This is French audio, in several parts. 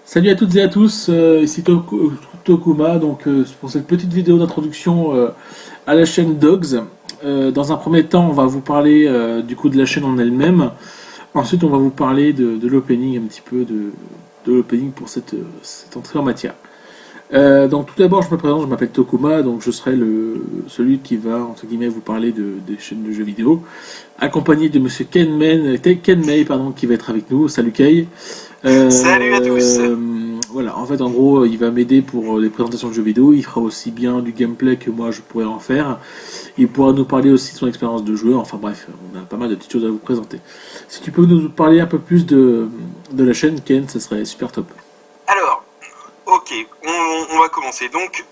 Salut à toutes et à tous, ici Tokuma, pour cette petite vidéo d'introduction à la chaîne Dogs. Dans un premier temps, on va vous parler du coup de la chaîne en elle-même. Ensuite, on va vous parler de l'opening, un petit peu de l'opening pour cette entrée en matière. Donc tout d'abord, je me présente, je m'appelle Tokuma, donc je serai celui qui va, entre guillemets, vous parler des chaînes de jeux vidéo, accompagné de monsieur Ken May, pardon, qui va être avec nous. Salut Kay. Salut à tous. Euh, voilà, en fait, en gros, il va m'aider pour les présentations de jeux vidéo. Il fera aussi bien du gameplay que moi je pourrais en faire. Il pourra nous parler aussi de son expérience de joueur. Enfin bref, on a pas mal de petites choses à vous présenter. Si tu peux nous parler un peu plus de la chaîne, Ken, ça serait super top. Alors, ok, on va commencer. Donc,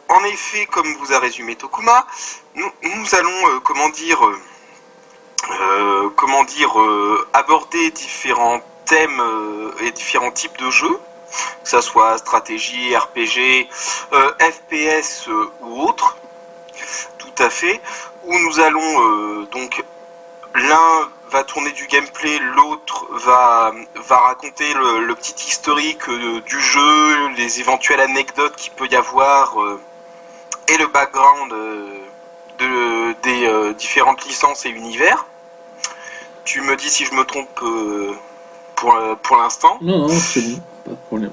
en effet, comme vous a résumé Tokuma, nous allons, aborder différents thèmes et différents types de jeux, que ça soit stratégie, RPG, FPS ou autre, tout à fait, où nous allons donc l'un va tourner du gameplay, l'autre va raconter le petit historique du jeu, les éventuelles anecdotes qu'il peut y avoir et le background des différentes licences et univers. Tu me dis si je me trompe pour l'instant. Non, non, c'est bon, pas de problème.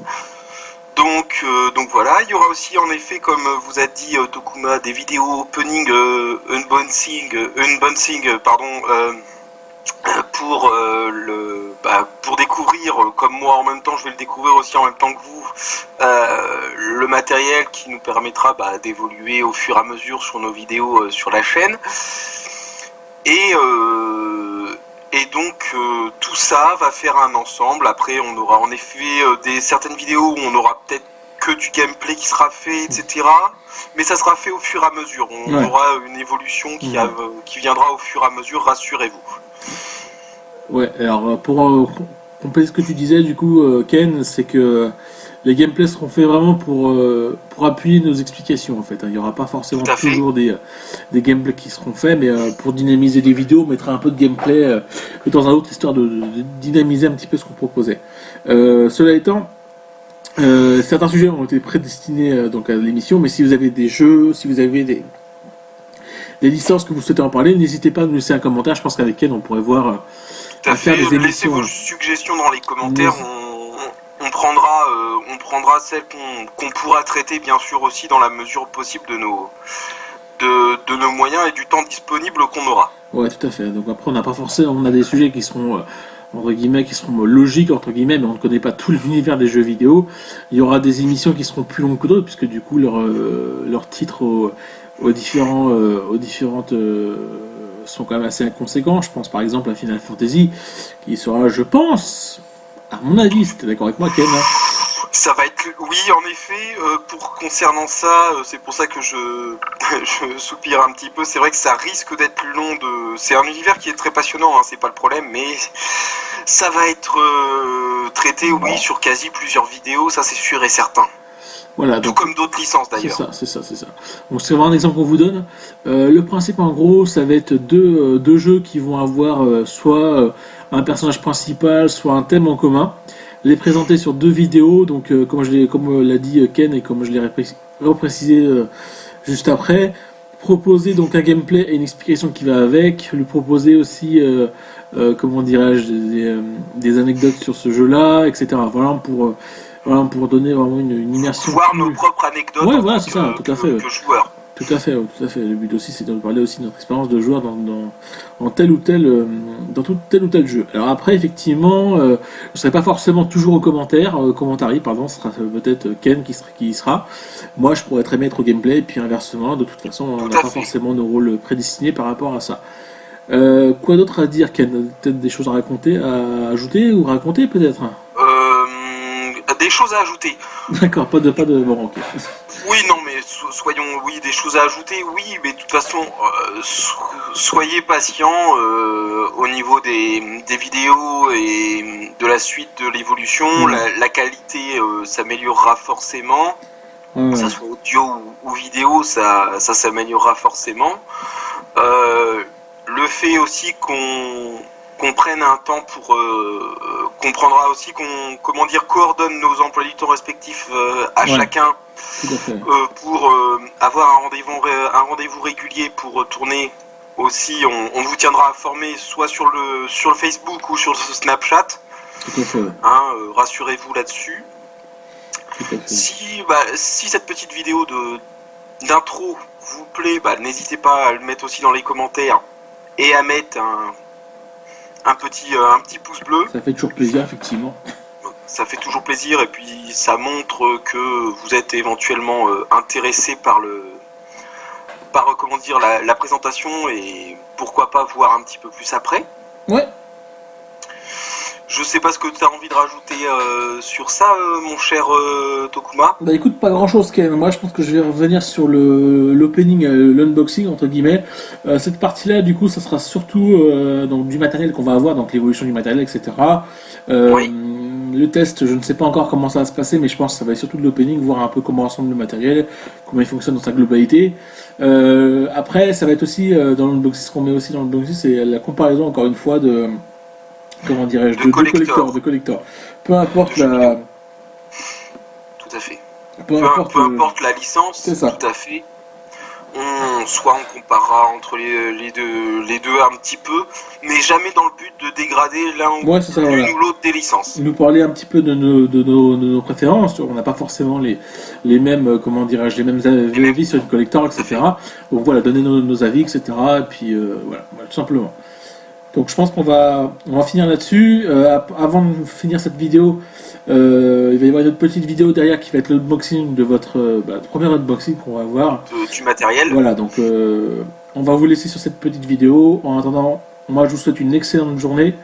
Donc voilà, il y aura aussi en effet, comme vous a dit Tokuma, des vidéos opening, unboxing, pardon, pour découvrir, comme moi en même temps, je vais le découvrir aussi en même temps que vous, le matériel qui nous permettra d'évoluer au fur et à mesure sur nos vidéos sur la chaîne. Et donc tout ça va faire un ensemble. Après, on aura en effet certaines vidéos où on aura peut-être que du gameplay qui sera fait, etc. Mais ça sera fait au fur et à mesure. On aura une évolution qui viendra au fur et à mesure, rassurez-vous. Ouais, alors pour compléter ce que tu disais, du coup, Ken, c'est que les gameplays seront faits vraiment pour appuyer nos explications en fait. Il n'y aura pas forcément toujours des gameplays qui seront faits, mais pour dynamiser les vidéos, on mettra un peu de gameplay de temps en temps, histoire de dynamiser un petit peu ce qu'on proposait. Cela étant, certains sujets ont été prédestinés donc à l'émission, mais si vous avez des jeux, si vous avez des licences que vous souhaitez en parler, n'hésitez pas à nous laisser un commentaire. Je pense qu'avec Ken, on pourrait voir à faire des émissions. Laissez vos suggestions dans les commentaires. On prendra celles qu'on pourra traiter, bien sûr, aussi dans la mesure possible de nos moyens et du temps disponible qu'on aura. Ouais, tout à fait. Donc après, on n'a pas forcément, on a des sujets qui seront entre guillemets, qui seront logiques entre guillemets, mais on ne connaît pas tout l'univers des jeux vidéo. Il y aura des émissions qui seront plus longues que d'autres, puisque du coup leurs titres aux différentes sont quand même assez inconséquents. Je pense par exemple à Final Fantasy, qui sera, je pense, à mon avis, c'était d'accord avec moi, Ken. Ça va être, oui, en effet, concernant ça, c'est pour ça que je soupire un petit peu. C'est vrai que ça risque d'être plus long. C'est un univers qui est très passionnant, hein, c'est pas le problème, mais ça va être traité, oui, sur quasi plusieurs vidéos, ça c'est sûr et certain. Voilà, tout comme d'autres licences d'ailleurs. C'est ça. Donc c'est vraiment un exemple qu'on vous donne. Le principe en gros, ça va être deux jeux qui vont avoir soit un personnage principal, soit un thème en commun. Les présenter sur deux vidéos, donc comme l'a dit Ken et comme je l'ai reprécisé juste après, proposer donc un gameplay et une explication qui va avec, lui proposer aussi comment dirais-je des anecdotes sur ce jeu-là, etc. Voilà pour donner vraiment une immersion. Voir nos propres anecdotes. Ouais, voilà, c'est ça, tout à fait. Que joueur. Tout à fait. Le but aussi, c'est de parler aussi de notre expérience de joueur dans tel ou tel jeu. Alors après, effectivement, je ne serai pas forcément toujours au commentaire, pardon, ce sera peut-être Ken qui y sera. Moi, je pourrais très bien être au gameplay, et puis inversement, de toute façon, on n'a pas forcément nos rôles prédestinés par rapport à ça. Quoi d'autre à dire, Ken? Peut-être des choses à raconter, à ajouter ou raconter peut-être? Des choses à ajouter. D'accord, pas de bon, ok. Oui, non, mais soyons, oui, des choses à ajouter, oui, mais de toute façon, soyez patients au niveau des vidéos et de la suite de l'évolution. La qualité s'améliorera forcément, que ça soit audio ou vidéo, ça s'améliorera forcément. Le fait aussi qu'on prenne un temps pour qu'on prendra aussi, qu'on comment dire coordonne nos emplois du temps respectifs à Ouais, chacun tout à fait. pour avoir un rendez-vous régulier pour tourner. Aussi, on vous tiendra informé soit sur le Facebook ou sur le Snapchat. Tout à fait, ouais. Hein, rassurez-vous là-dessus. Tout à fait. Si cette petite vidéo d'intro vous plaît, n'hésitez pas à le mettre aussi dans les commentaires et à mettre un petit pouce bleu. Ça fait toujours plaisir, effectivement. Ça fait toujours plaisir et puis ça montre que vous êtes éventuellement intéressé par comment dire la présentation et pourquoi pas voir un petit peu plus après. Ouais. Je sais pas ce que tu as envie de rajouter sur ça, mon cher Tokuma. Bah écoute, pas grand chose quand même. Moi je pense que je vais revenir sur l'opening, l'unboxing entre guillemets. Cette partie-là, du coup, ça sera surtout donc, du matériel qu'on va avoir, donc l'évolution du matériel, etc. Euh, Oui, le test, je ne sais pas encore comment ça va se passer, mais je pense que ça va être surtout de l'opening, voir un peu comment ressemble le matériel, comment il fonctionne dans sa globalité. Après, ça va être aussi dans l'unboxing, ce qu'on met aussi dans l'unboxing, c'est la comparaison encore une fois de comment dirais-je, de de collector, de collector, collector. Peu de importe jeux la, vidéo, tout à fait. peu importe Peu importe la c'est licence, ça. tout à fait. Soit on comparera entre les deux un petit peu, mais jamais dans le but de dégrader Ouais, c'est ça, l'une voilà. ou l'autre des licences. Nous parler un petit peu de nos préférences. On n'a pas forcément les mêmes, comment dirais-je, les mêmes Les mêmes avis sur une goûts, collector, tout à fait. etc. Donc voilà, donner nos avis, etc. Et puis voilà, tout simplement. Donc je pense on va finir là-dessus. Avant de finir cette vidéo, il va y avoir une autre petite vidéo derrière qui va être l'unboxing de votre premier unboxing qu'on va voir. Du matériel. Voilà, donc on va vous laisser sur cette petite vidéo. En attendant, moi je vous souhaite une excellente journée.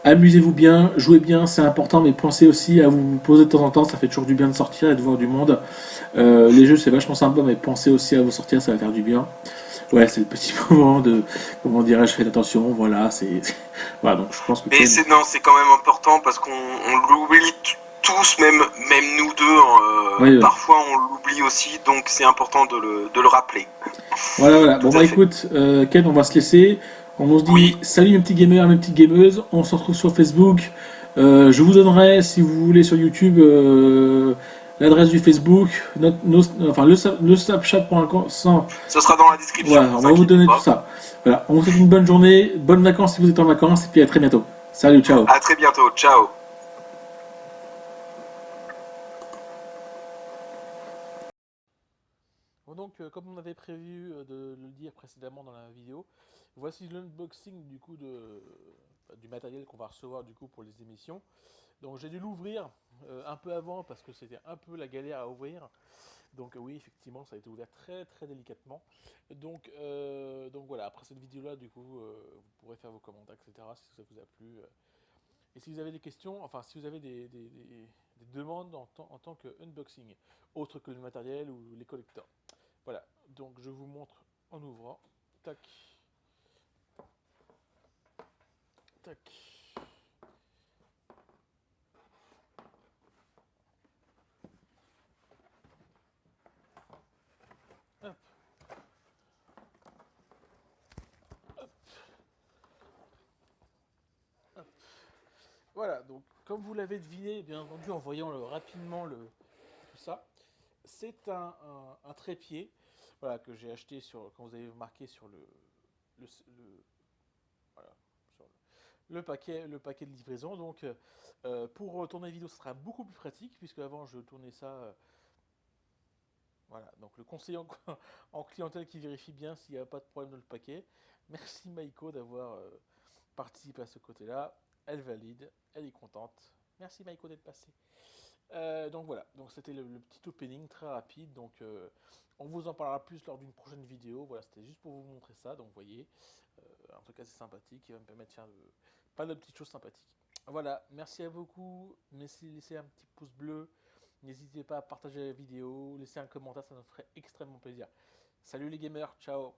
Amusez-vous bien, jouez bien, c'est important, mais pensez aussi à vous poser de temps en temps, ça fait toujours du bien de sortir et de voir du monde. Les jeux c'est vachement sympa, mais pensez aussi à vous sortir, ça va faire du bien. Ouais, c'est le petit moment de, comment dirais-je, faites attention, voilà, voilà, donc je pense que Mais Ken... c'est quand même important parce qu'on l'oublie tous, même nous deux, Ouais, ouais. parfois on l'oublie aussi, donc c'est important de le rappeler. Voilà, voilà. Tout Bon à bah fait. écoute, Ken, on va se laisser. On se dit Oui, salut mes petits gamers, mes petites gameuses. On se retrouve sur Facebook. Je vous donnerai, si vous voulez, sur YouTube, l'adresse du Facebook, enfin le Snapchat.com. ce sera dans la description, Voilà, on vous va vous inquiétez donner tout pas. ça. Voilà, on vous souhaite une bonne journée, bonnes vacances si vous êtes en vacances, et puis à très bientôt. Salut, ciao. À très bientôt, ciao. Bon donc, comme on avait prévu de le dire précédemment dans la vidéo, voici l'unboxing du coup du matériel qu'on va recevoir du coup pour les émissions. Donc j'ai dû l'ouvrir un peu avant parce que c'était un peu la galère à ouvrir. Donc oui, effectivement, ça a été ouvert très très délicatement. Donc voilà, après cette vidéo-là, du coup, vous pourrez faire vos commentaires, etc. si ça vous a plu. Et si vous avez des questions, enfin si vous avez des demandes en tant que unboxing, autre que le matériel ou les collecteurs. Voilà, donc je vous montre en ouvrant. Tac, tac. Hop, hop. Voilà, donc comme vous l'avez deviné, bien entendu, en voyant rapidement tout ça, c'est un trépied voilà, que j'ai acheté quand vous avez marqué sur le- voilà, sur le paquet de livraison. Donc pour tourner vidéo, ce sera beaucoup plus pratique, puisque avant je tournais ça. Voilà, donc le conseiller en clientèle qui vérifie bien s'il n'y a pas de problème dans le paquet. Merci Maïko d'avoir participé à ce côté-là. Elle valide, elle est contente. Merci Maïko d'être passé. Donc voilà, donc c'était le petit opening très rapide. Donc on vous en parlera plus lors d'une prochaine vidéo. Voilà, c'était juste pour vous montrer ça. Donc vous voyez, en tout cas c'est sympathique, il va me permettre de faire pas de petites choses sympathiques. Voilà, merci à beaucoup. Merci de laisser un petit pouce bleu. N'hésitez pas à partager la vidéo, laisser un commentaire, ça nous ferait extrêmement plaisir. Salut les gamers, ciao.